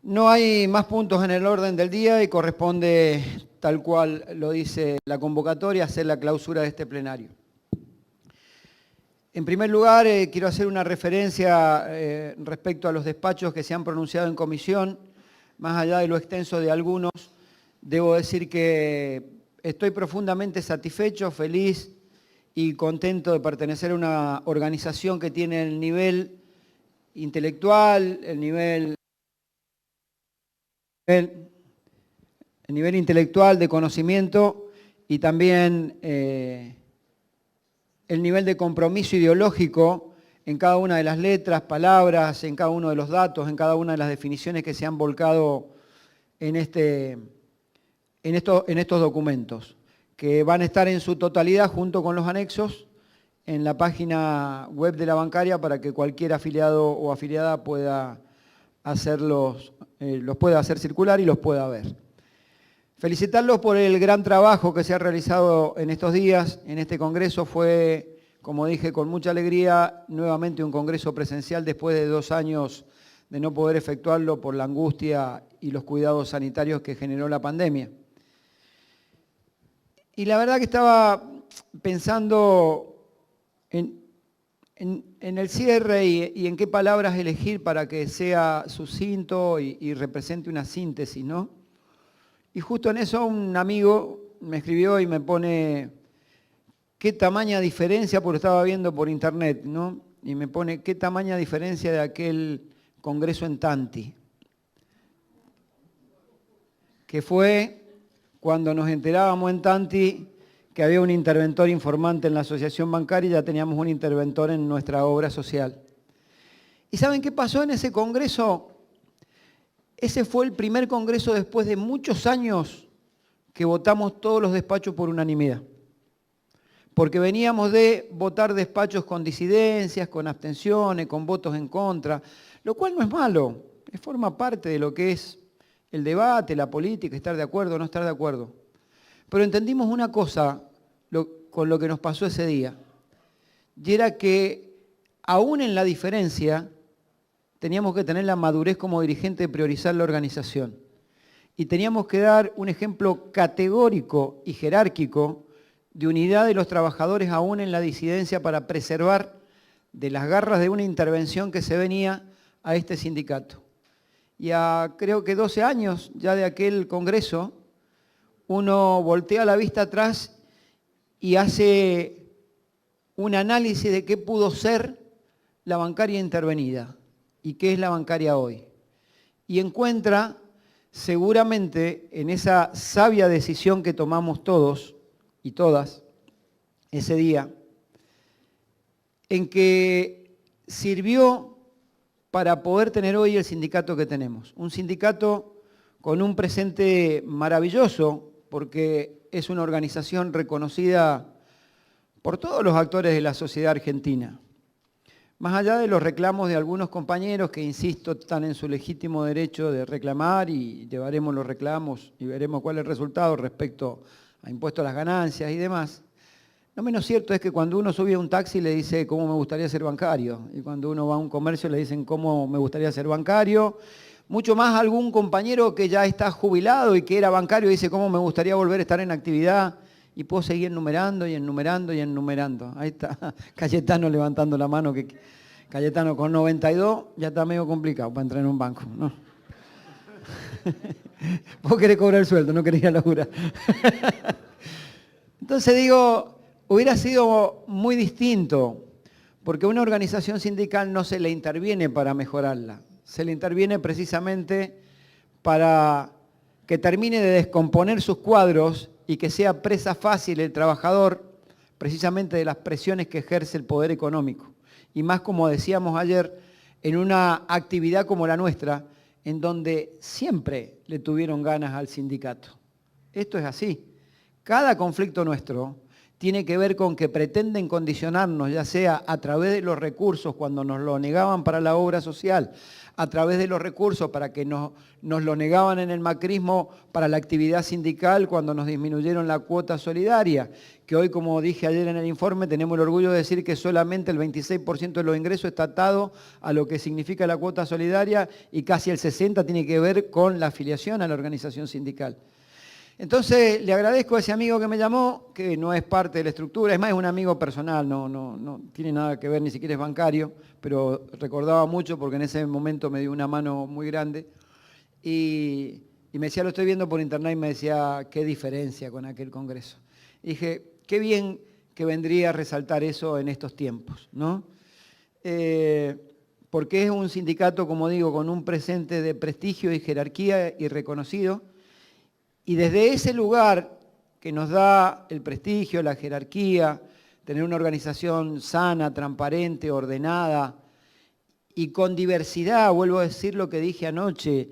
No hay más puntos en el orden del día y corresponde, tal cual lo dice la convocatoria, hacer la clausura de este plenario. En primer lugar, quiero hacer una referencia respecto a los despachos que se han pronunciado en comisión. Más allá de lo extenso de algunos, debo decir que estoy profundamente satisfecho, feliz y contento de pertenecer a una organización que tiene el nivel intelectual, el nivel intelectual de conocimiento y también el nivel de compromiso ideológico en cada una de las letras, palabras, en cada uno de los datos, en cada una de las definiciones que se han volcado en estos documentos, que van a estar en su totalidad junto con los anexos en la página web de la bancaria para que cualquier afiliado o afiliada pueda los pueda hacer circular y los pueda ver. Felicitarlos por el gran trabajo que se ha realizado en estos días. En este congreso fue, como dije, con mucha alegría, nuevamente un congreso presencial después de 2 años de no poder efectuarlo por la angustia y los cuidados sanitarios que generó la pandemia. Y la verdad que estaba pensando en el cierre y en qué palabras elegir para que sea sucinto y represente una síntesis, ¿no? Y justo en eso un amigo me escribió y me pone qué tamaña diferencia, porque estaba viendo por internet, ¿no? Y me pone qué tamaña diferencia de aquel congreso en Tanti, que fue cuando nos enterábamos en Tanti que había un interventor informante en la asociación bancaria y ya teníamos un interventor en nuestra obra social. ¿Y saben qué pasó en ese congreso? Ese fue el primer congreso después de muchos años que votamos todos los despachos por unanimidad. Porque veníamos de votar despachos con disidencias, con abstenciones, con votos en contra, lo cual no es malo, forma parte de lo que es el debate, la política, estar de acuerdo o no estar de acuerdo. Pero entendimos una cosa con lo que nos pasó ese día, y era que aún en la diferencia teníamos que tener la madurez como dirigente de priorizar la organización. Y teníamos que dar un ejemplo categórico y jerárquico de unidad de los trabajadores aún en la disidencia para preservar de las garras de una intervención que se venía a este sindicato. Y a creo que 12 años ya de aquel congreso, uno voltea la vista atrás y hace un análisis de qué pudo ser la bancaria intervenida y qué es la bancaria hoy. Y encuentra seguramente en esa sabia decisión que tomamos todos y todas ese día, en que sirvió para poder tener hoy el sindicato que tenemos. Un sindicato con un presente maravilloso, porque es una organización reconocida por todos los actores de la sociedad argentina. Más allá de los reclamos de algunos compañeros que, insisto, están en su legítimo derecho de reclamar y llevaremos los reclamos y veremos cuál es el resultado respecto a impuestos a las ganancias y demás. Lo menos cierto es que cuando uno sube a un taxi le dice cómo me gustaría ser bancario, y cuando uno va a un comercio le dicen cómo me gustaría ser bancario. Mucho más algún compañero que ya está jubilado y que era bancario dice cómo me gustaría volver a estar en actividad, y puedo seguir enumerando y enumerando y enumerando. Ahí está Cayetano levantando la mano, que Cayetano con 92 ya está medio complicado para entrar en un banco, ¿no? Vos querés cobrar el sueldo, no querés ir a laburar. Entonces digo, hubiera sido muy distinto, porque una organización sindical no se le interviene para mejorarla, se le interviene precisamente para que termine de descomponer sus cuadros y que sea presa fácil el trabajador precisamente de las presiones que ejerce el poder económico. Y más, como decíamos ayer, en una actividad como la nuestra, en donde siempre le tuvieron ganas al sindicato. Esto es así. Cada conflicto nuestro tiene que ver con que pretenden condicionarnos, ya sea a través de los recursos cuando nos lo negaban para la obra social, a través de los recursos para que nos lo negaban en el macrismo para la actividad sindical cuando nos disminuyeron la cuota solidaria, que hoy, como dije ayer en el informe, tenemos el orgullo de decir que solamente el 26% de los ingresos está atado a lo que significa la cuota solidaria y casi el 60% tiene que ver con la afiliación a la organización sindical. Entonces, le agradezco a ese amigo que me llamó, que no es parte de la estructura, es más, es un amigo personal, no tiene nada que ver, ni siquiera es bancario, pero recordaba mucho porque en ese momento me dio una mano muy grande. Y me decía, lo estoy viendo por internet, y me decía, qué diferencia con aquel congreso. Y dije, qué bien que vendría a resaltar eso en estos tiempos, ¿no? Porque es un sindicato, como digo, con un presente de prestigio y jerarquía y reconocido. Y desde ese lugar que nos da el prestigio, la jerarquía, tener una organización sana, transparente, ordenada y con diversidad, vuelvo a decir lo que dije anoche,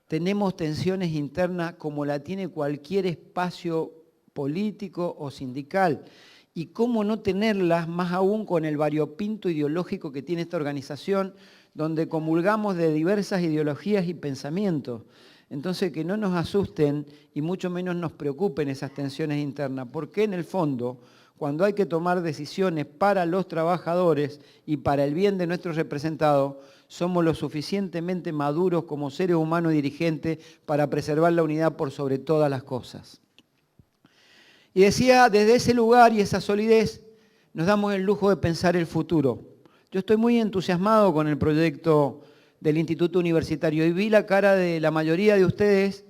tenemos tensiones internas como la tiene cualquier espacio político o sindical. Y cómo no tenerlas, más aún con el variopinto ideológico que tiene esta organización, donde comulgamos de diversas ideologías y pensamientos. Entonces, que no nos asusten y mucho menos nos preocupen esas tensiones internas, porque en el fondo, cuando hay que tomar decisiones para los trabajadores y para el bien de nuestros representados, somos lo suficientemente maduros como seres humanos y dirigentes para preservar la unidad por sobre todas las cosas. Y decía, desde ese lugar y esa solidez, nos damos el lujo de pensar el futuro. Yo estoy muy entusiasmado con el proyecto del Instituto Universitario y vi la cara de la mayoría de ustedes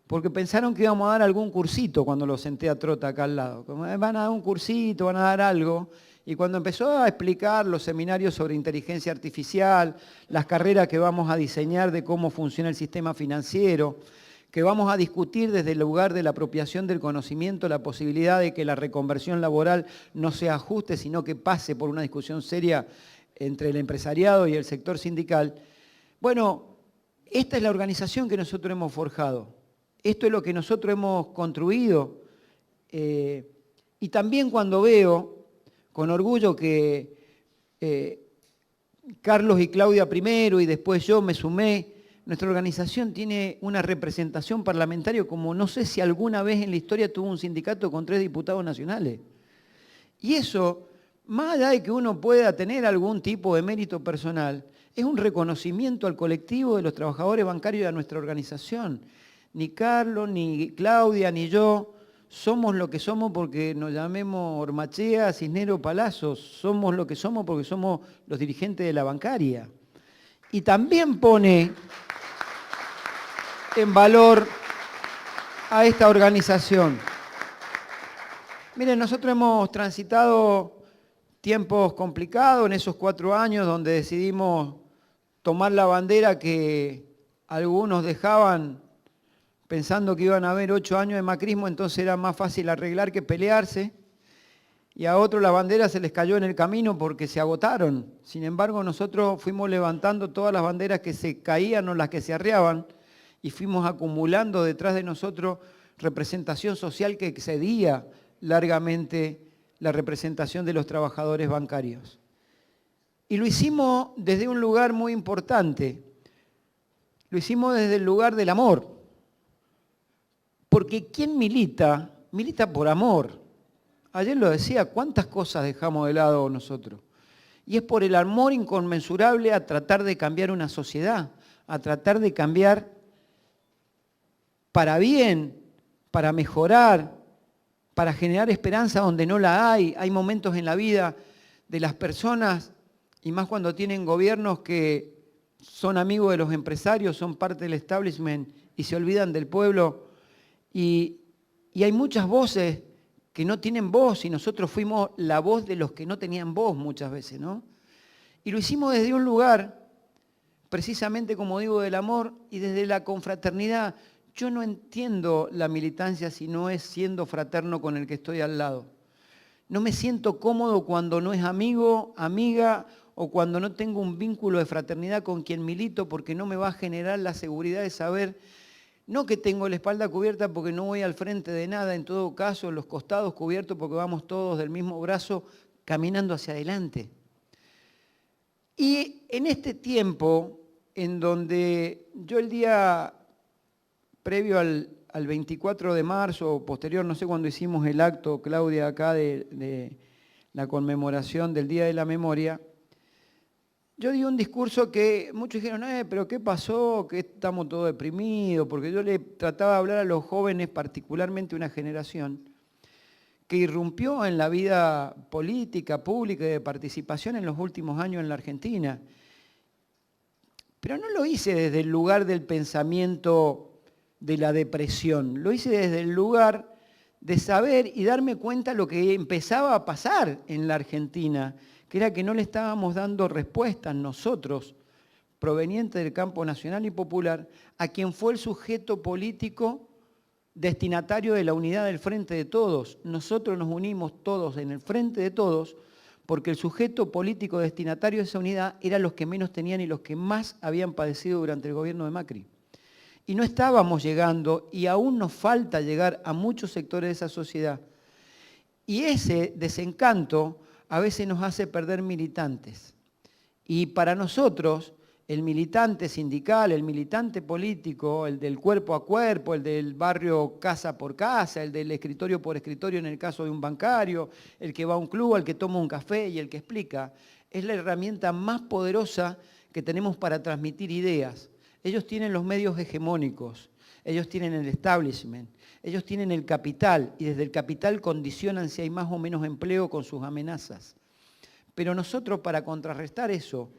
porque pensaron que íbamos a dar algún cursito cuando lo senté a Trota acá al lado. Como, van a dar un cursito, van a dar algo. Y cuando empezó a explicar los seminarios sobre inteligencia artificial, las carreras que vamos a diseñar de cómo funciona el sistema financiero, que vamos a discutir desde el lugar de la apropiación del conocimiento, la posibilidad de que la reconversión laboral no sea ajuste, sino que pase por una discusión seria entre el empresariado y el sector sindical. Bueno, esta es la organización que nosotros hemos forjado. Esto es lo que nosotros hemos construido. Y también cuando veo, con orgullo, que Carlos y Claudia primero y después yo me sumé, nuestra organización tiene una representación parlamentaria como no sé si alguna vez en la historia tuvo un sindicato con 3 diputados nacionales. Y eso, más allá de que uno pueda tener algún tipo de mérito personal, es un reconocimiento al colectivo de los trabajadores bancarios y a nuestra organización. Ni Carlos, ni Claudia, ni yo somos lo que somos porque nos llamemos Ormachea, Cisnero, Palazzo. Somos lo que somos porque somos los dirigentes de la bancaria. Y también pone en valor a esta organización. Miren, nosotros hemos transitado tiempos complicados en esos 4 años donde decidimos tomar la bandera que algunos dejaban pensando que iban a haber 8 años de macrismo, entonces era más fácil arreglar que pelearse. Y a otros la bandera se les cayó en el camino porque se agotaron. Sin embargo, nosotros fuimos levantando todas las banderas que se caían o las que se arreaban y fuimos acumulando detrás de nosotros representación social que excedía largamente la representación de los trabajadores bancarios. Y lo hicimos desde un lugar muy importante. Lo hicimos desde el lugar del amor. Porque quien milita, milita por amor. Ayer lo decía, ¿cuántas cosas dejamos de lado nosotros? Y es por el amor inconmensurable a tratar de cambiar una sociedad, a tratar de cambiar para bien, para mejorar, para generar esperanza donde no la hay. Hay momentos en la vida de las personas, y más cuando tienen gobiernos que son amigos de los empresarios, son parte del establishment y se olvidan del pueblo. Y hay muchas voces que no tienen voz y nosotros fuimos la voz de los que no tenían voz muchas veces, ¿no? Y lo hicimos desde un lugar, precisamente como digo, del amor y desde la confraternidad. Yo no entiendo la militancia si no es siendo fraterno con el que estoy al lado. No me siento cómodo cuando no es amigo, amiga o cuando no tengo un vínculo de fraternidad con quien milito porque no me va a generar la seguridad de saber No que tengo la espalda cubierta porque no voy al frente de nada, en todo caso los costados cubiertos porque vamos todos del mismo brazo caminando hacia adelante. Y en este tiempo en donde yo el día previo al 24 de marzo o posterior, no sé cuándo hicimos el acto, Claudia, acá de la conmemoración del Día de la Memoria, yo di un discurso que muchos dijeron, pero ¿qué pasó? Que estamos todos deprimidos, porque yo le trataba de hablar a los jóvenes, particularmente una generación, que irrumpió en la vida política, pública y de participación en los últimos años en la Argentina. Pero no lo hice desde el lugar del pensamiento de la depresión, lo hice desde el lugar de saber y darme cuenta de lo que empezaba a pasar en la Argentina, que era que no le estábamos dando respuestas nosotros, provenientes del campo nacional y popular, a quien fue el sujeto político destinatario de la unidad del Frente de Todos. Nosotros nos unimos todos en el Frente de Todos porque el sujeto político destinatario de esa unidad eran los que menos tenían y los que más habían padecido durante el gobierno de Macri. Y no estábamos llegando, y aún nos falta llegar a muchos sectores de esa sociedad. Y ese desencanto a veces nos hace perder militantes. Y para nosotros, el militante sindical, el militante político, el del cuerpo a cuerpo, el del barrio casa por casa, el del escritorio por escritorio en el caso de un bancario, el que va a un club, el que toma un café y el que explica, es la herramienta más poderosa que tenemos para transmitir ideas. Ellos tienen los medios hegemónicos, ellos tienen el establishment, ellos tienen el capital y desde el capital condicionan si hay más o menos empleo con sus amenazas. Pero nosotros, para contrarrestar eso,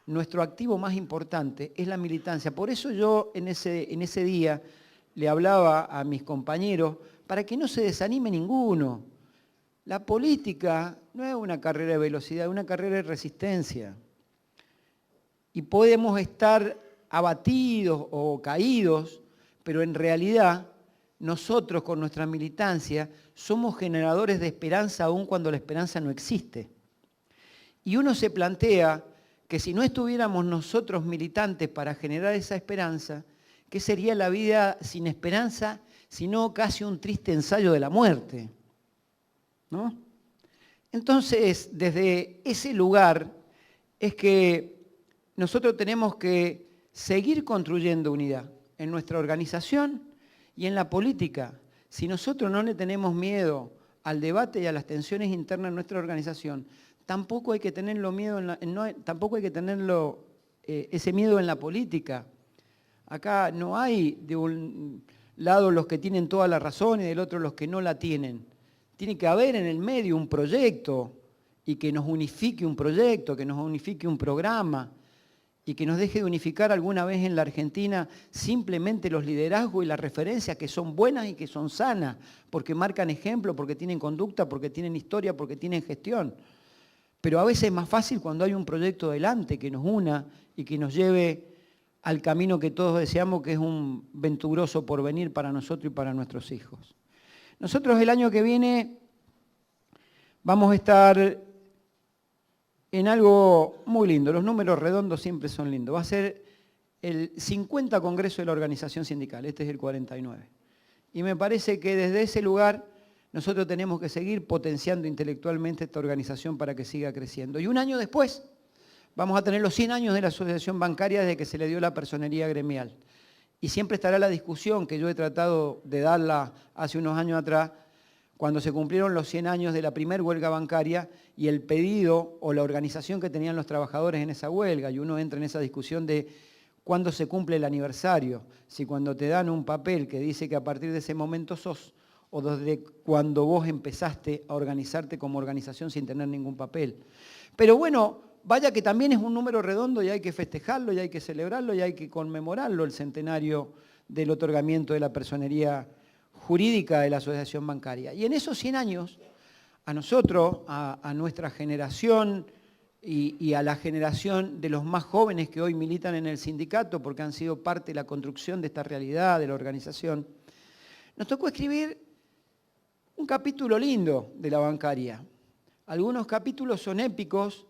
nuestro activo más importante es la militancia. Por eso yo en ese día le hablaba a mis compañeros para que no se desanime ninguno. La política no es una carrera de velocidad, es una carrera de resistencia. Y podemos estar abatidos o caídos, pero en realidad nosotros con nuestra militancia somos generadores de esperanza aun cuando la esperanza no existe. Y uno se plantea que si no estuviéramos nosotros militantes para generar esa esperanza, ¿qué sería la vida sin esperanza, sino casi un triste ensayo de la muerte? ¿No? Entonces, desde ese lugar es que nosotros tenemos que seguir construyendo unidad en nuestra organización y en la política. Si nosotros no le tenemos miedo al debate y a las tensiones internas en nuestra organización, tampoco hay que tenerlo ese miedo en la política. Acá no hay de un lado los que tienen toda la razón y del otro los que no la tienen. Tiene que haber en el medio un proyecto y que nos unifique un proyecto, que nos unifique un programa y que nos deje de unificar alguna vez en la Argentina simplemente los liderazgos y las referencias que son buenas y que son sanas, porque marcan ejemplo, porque tienen conducta, porque tienen historia, porque tienen gestión. Pero a veces es más fácil cuando hay un proyecto delante que nos una y que nos lleve al camino que todos deseamos, que es un venturoso porvenir para nosotros y para nuestros hijos. Nosotros el año que viene vamos a estar en algo muy lindo. Los números redondos siempre son lindos. Va a ser el 50 Congreso de la Organización Sindical. Este es el 49. Y me parece que desde ese lugar nosotros tenemos que seguir potenciando intelectualmente esta organización para que siga creciendo. Y un año después vamos a tener los 100 años de la Asociación Bancaria desde que se le dio la personería gremial. Y siempre estará la discusión que yo he tratado de darla hace unos años atrás, cuando se cumplieron los 100 años de la primer huelga bancaria y el pedido o la organización que tenían los trabajadores en esa huelga. Y uno entra en esa discusión de cuándo se cumple el aniversario, si cuando te dan un papel que dice que a partir de ese momento sos, o desde cuando vos empezaste a organizarte como organización sin tener ningún papel. Pero bueno, vaya que también es un número redondo y hay que festejarlo y hay que celebrarlo y hay que conmemorarlo, el centenario del otorgamiento de la personería jurídica de la Asociación Bancaria. Y en esos 100 años, a nosotros, a nuestra generación y a la generación de los más jóvenes que hoy militan en el sindicato porque han sido parte de la construcción de esta realidad, de la organización, nos tocó escribir un capítulo lindo de la bancaria. Algunos capítulos son épicos,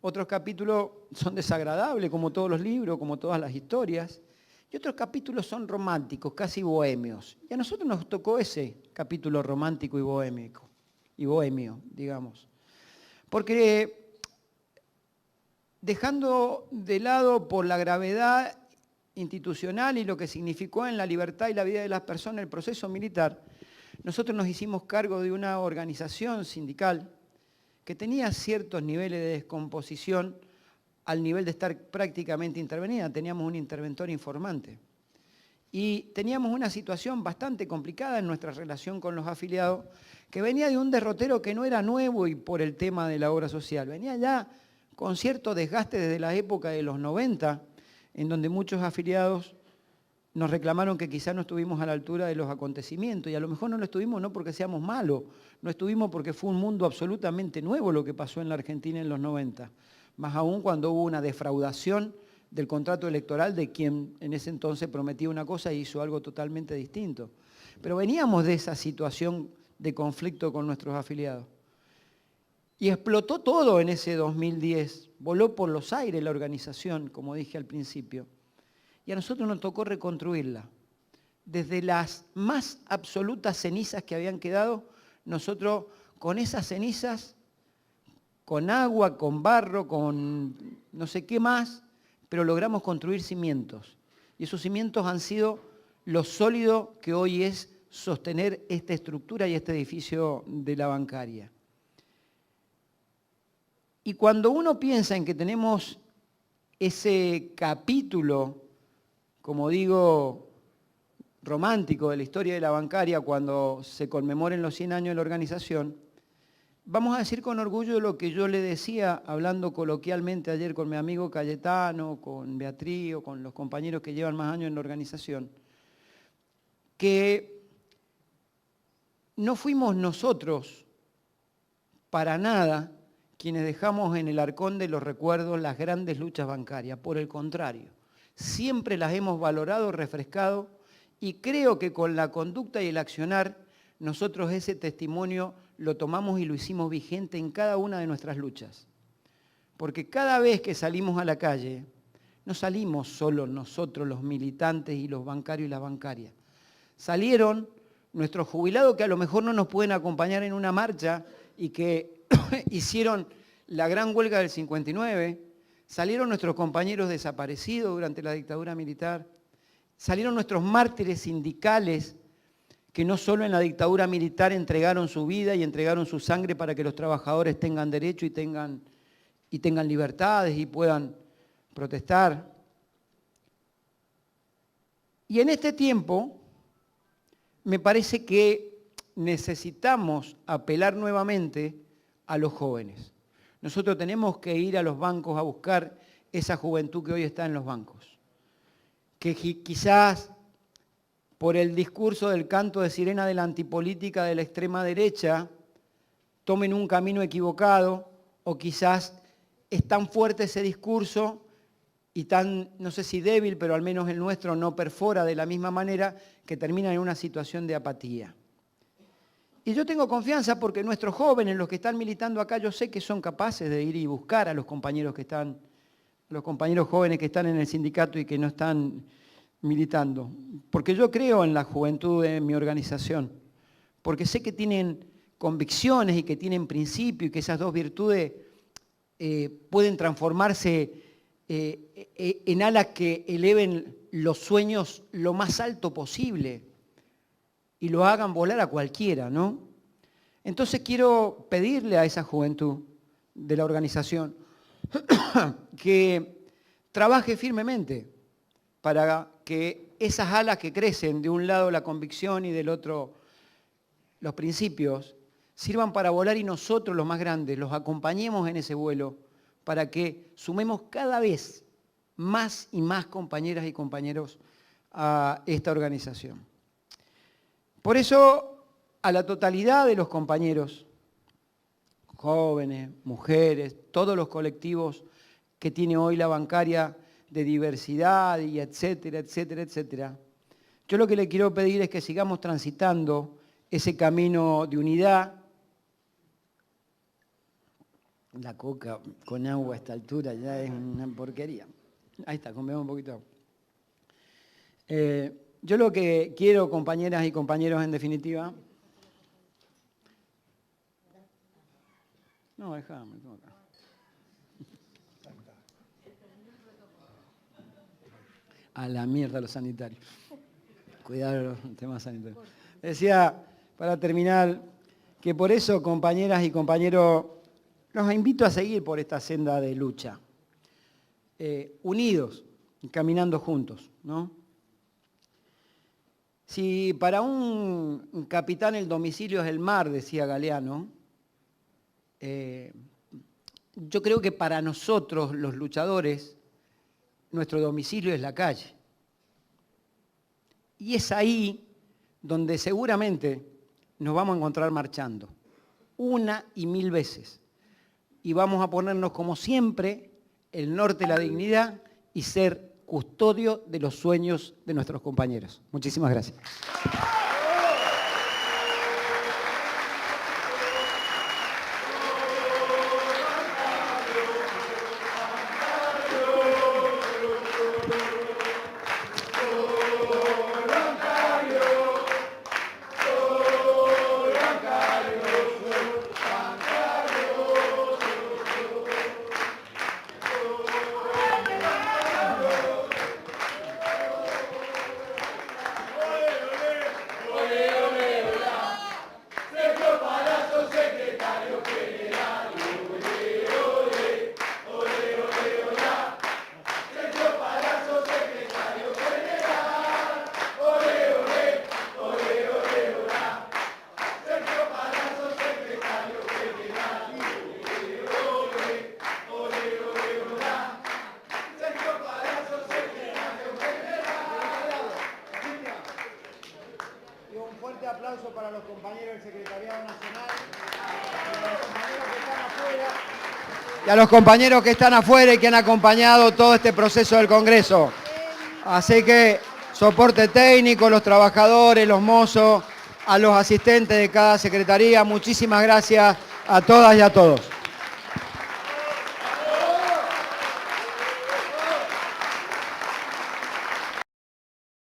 otros capítulos son desagradables, como todos los libros, como todas las historias. y otros capítulos son románticos, casi bohemios. Y a nosotros nos tocó ese capítulo romántico y bohemio, digamos. Porque dejando de lado por la gravedad institucional y lo que significó en la libertad y la vida de las personas el proceso militar, nosotros nos hicimos cargo de una organización sindical que tenía ciertos niveles de descomposición al nivel de estar prácticamente intervenida. Teníamos un interventor informante. Y teníamos una situación bastante complicada en nuestra relación con los afiliados, que venía de un derrotero que no era nuevo y por el tema de la obra social. Venía ya con cierto desgaste desde la época de los 90, en donde muchos afiliados nos reclamaron que quizás no estuvimos a la altura de los acontecimientos, y a lo mejor no lo estuvimos no porque seamos malos, no estuvimos porque fue un mundo absolutamente nuevo lo que pasó en la Argentina en los 90, más aún cuando hubo una defraudación del contrato electoral de quien en ese entonces prometía una cosa y hizo algo totalmente distinto. Pero veníamos de esa situación de conflicto con nuestros afiliados. Y explotó todo en ese 2010, voló por los aires la organización, como dije al principio. Y a nosotros nos tocó reconstruirla. Desde las más absolutas cenizas que habían quedado, nosotros con esas cenizas, con agua, con barro, con no sé qué más, pero logramos construir cimientos. Y esos cimientos han sido lo sólido que hoy es sostener esta estructura y este edificio de la bancaria. Y cuando uno piensa en que tenemos ese capítulo, como digo, romántico de la historia de la bancaria, cuando se conmemoren los 100 años de la organización, vamos a decir con orgullo lo que yo le decía, hablando coloquialmente ayer con mi amigo Cayetano, con Beatriz o con los compañeros que llevan más años en la organización, que no fuimos nosotros para nada quienes dejamos en el arcón de los recuerdos las grandes luchas bancarias. Por el contrario, siempre las hemos valorado, refrescado, y creo que con la conducta y el accionar, nosotros ese testimonio lo tomamos y lo hicimos vigente en cada una de nuestras luchas. Porque cada vez que salimos a la calle, no salimos solo nosotros los militantes y los bancarios y las bancarias. Salieron nuestros jubilados que a lo mejor no nos pueden acompañar en una marcha y que hicieron la gran huelga del 59, salieron nuestros compañeros desaparecidos durante la dictadura militar, salieron nuestros mártires sindicales que no solo en la dictadura militar entregaron su vida y entregaron su sangre para que los trabajadores tengan derecho y tengan libertades y puedan protestar. Y en este tiempo me parece que necesitamos apelar nuevamente a los jóvenes. Nosotros tenemos que ir a los bancos a buscar esa juventud que hoy está en los bancos. Que quizás por el discurso del canto de sirena de la antipolítica de la extrema derecha tomen un camino equivocado, o quizás es tan fuerte ese discurso y tan, no sé si débil, pero al menos el nuestro no perfora de la misma manera, que termina en una situación de apatía. Y yo tengo confianza porque nuestros jóvenes, los que están militando acá, yo sé que son capaces de ir y buscar a los compañeros jóvenes que están en el sindicato y que no están militando. Porque yo creo en la juventud de mi organización. Porque sé que tienen convicciones y que tienen principios y que esas dos virtudes pueden transformarse en alas que eleven los sueños lo más alto posible y lo hagan volar a cualquiera, ¿no? Entonces quiero pedirle a esa juventud de la organización que trabaje firmemente para que esas alas que crecen, de un lado la convicción y del otro los principios, sirvan para volar y nosotros, los más grandes, los acompañemos en ese vuelo para que sumemos cada vez más y más compañeras y compañeros a esta organización. Por eso, a la totalidad de los compañeros, jóvenes, mujeres, todos los colectivos que tiene hoy la bancaria de diversidad y etcétera, etcétera, etcétera, yo lo que le quiero pedir es que sigamos transitando ese camino de unidad. La coca con agua a esta altura ya es una porquería. Ahí está, comemos un poquito de agua. Yo lo que quiero, compañeras y compañeros, en definitiva... No, déjame, tengo acá. A la mierda los sanitarios. Cuidar los temas sanitarios. Decía, para terminar, que por eso, compañeras y compañeros, los invito a seguir por esta senda de lucha. Unidos, caminando juntos, ¿no? Si para un capitán el domicilio es el mar, decía Galeano, yo creo que para nosotros, los luchadores, nuestro domicilio es la calle. Y es ahí donde seguramente nos vamos a encontrar marchando, una y mil veces. Y vamos a ponernos, como siempre, el norte de la dignidad y ser custodio de los sueños de nuestros compañeros. Muchísimas gracias. Aplauso para los compañeros del Secretariado Nacional y a los compañeros que están afuera y que han acompañado todo este proceso del Congreso. Así que soporte técnico, los trabajadores, los mozos, a los asistentes de cada secretaría, muchísimas gracias a todas y a todos.